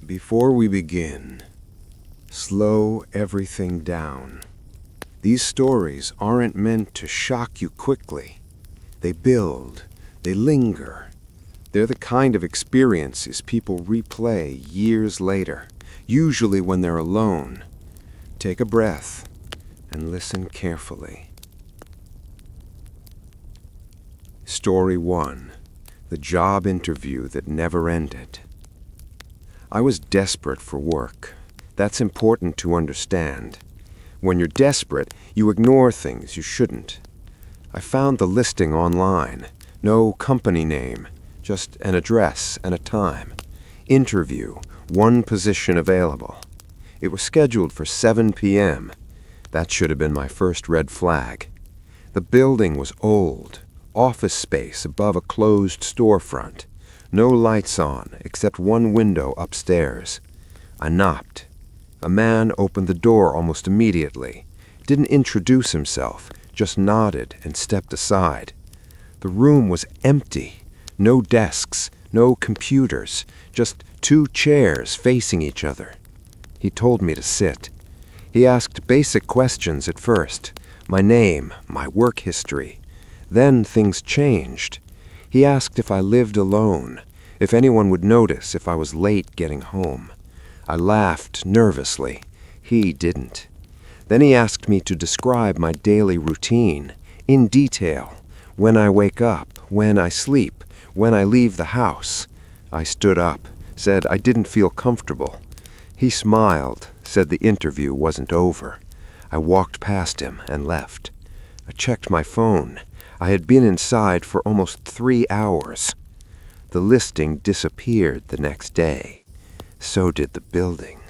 Before we begin, slow everything down. These stories aren't meant to shock you quickly. They build, they linger. They're the kind of experiences people replay years later, usually when they're alone. Take a breath and listen carefully. Story 1. The job interview that never ended. I was desperate for work. That's important to understand. When you're desperate, you ignore things you shouldn't. I found the listing online. No company name, just an address and a time. Interview, 1 position available. It was scheduled for 7 p.m. That should have been my first red flag. The building was old, office space above a closed storefront. No lights on, except 1 window upstairs. I knocked. A man opened the door almost immediately. Didn't introduce himself, just nodded and stepped aside. The room was empty. No desks, no computers, just 2 chairs facing each other. He told me to sit. He asked basic questions at first. My name, my work history. Then things changed. He asked if I lived alone, if anyone would notice if I was late getting home. I laughed nervously. He didn't. Then he asked me to describe my daily routine, in detail, when I wake up, when I sleep, when I leave the house. I stood up, said I didn't feel comfortable. He smiled, said the interview wasn't over. I walked past him and left. I checked my phone. I had been inside for almost 3 hours. The listing disappeared the next day. So did the building.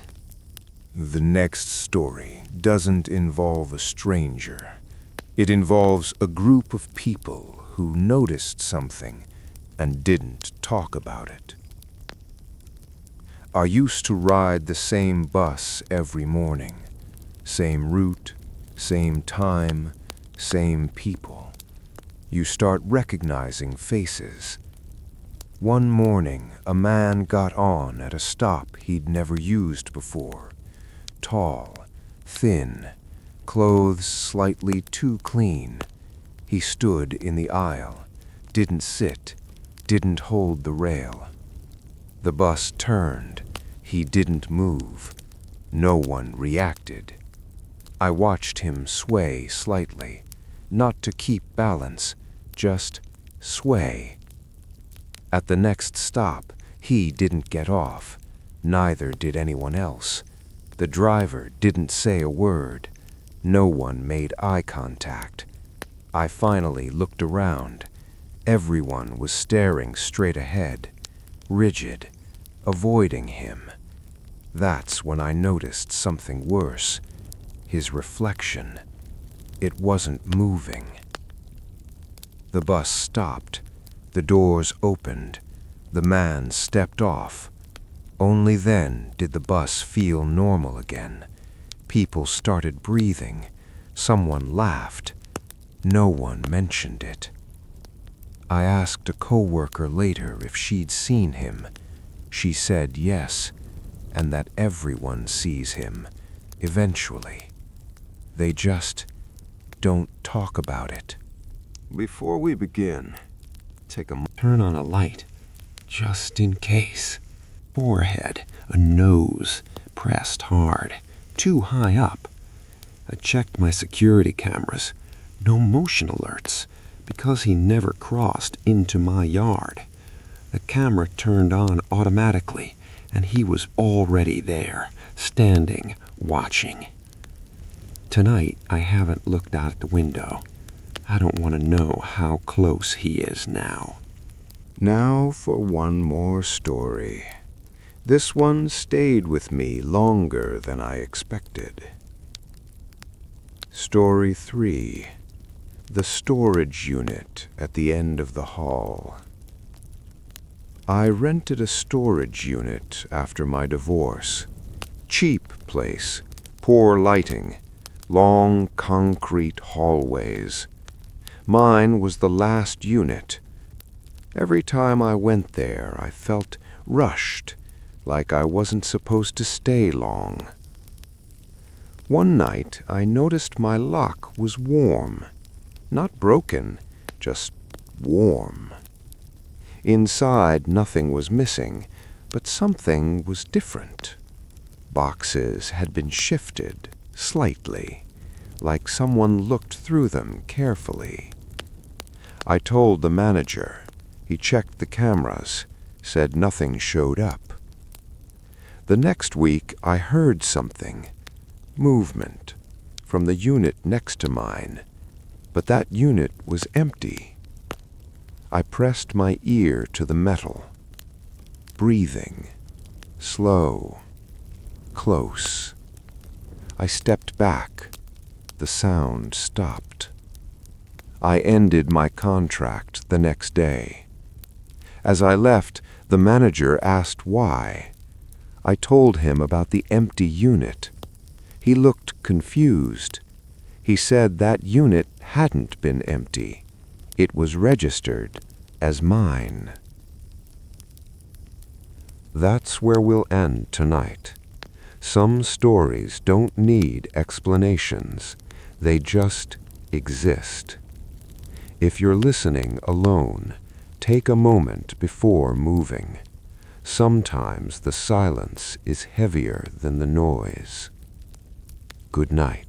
The next story doesn't involve a stranger. It involves a group of people who noticed something and didn't talk about it. I used to ride the same bus every morning. Same route, same time, same people. You start recognizing faces. One morning, a man got on at a stop he'd never used before. Tall, thin, clothes slightly too clean. He stood in the aisle, didn't sit, didn't hold the rail. The bus turned. He didn't move. No one reacted. I watched him sway slightly, not to keep balance, just sway. At the next stop, he didn't get off. Neither did anyone else. The driver didn't say a word. No one made eye contact. I finally looked around. Everyone was staring straight ahead, rigid, avoiding him. That's when I noticed something worse. His reflection. It wasn't moving. The bus stopped. The doors opened. The man stepped off. Only then did the bus feel normal again. People started breathing. Someone laughed. No one mentioned it. I asked a coworker later if she'd seen him. She said yes, and that everyone sees him, eventually. They just don't talk about it. Before we begin, turn on a light, just in case. Forehead, a nose, pressed hard, too high up. I checked my security cameras. No motion alerts, because he never crossed into my yard. The camera turned on automatically, and he was already there, standing, watching. Tonight, I haven't looked out the window. I don't want to know how close he is now. Now for one more story. This one stayed with me longer than I expected. Story 3. The storage unit at the end of the hall. I rented a storage unit after my divorce. Cheap place, poor lighting, long concrete hallways. Mine was the last unit. Every time I went there, I felt rushed, like I wasn't supposed to stay long. One night, I noticed my lock was warm. Not broken, just warm. Inside, nothing was missing, but something was different. Boxes had been shifted, slightly, like someone looked through them carefully. I told the manager. He checked the cameras, said nothing showed up. The next week, I heard something, movement, from the unit next to mine, but that unit was empty. I pressed my ear to the metal. Breathing, slow, close. I stepped back. The sound stopped. I ended my contract the next day. As I left, the manager asked why. I told him about the empty unit. He looked confused. He said that unit hadn't been empty. It was registered as mine. That's where we'll end tonight. Some stories don't need explanations. They just exist. If you're listening alone, take a moment before moving. Sometimes the silence is heavier than the noise. Good night.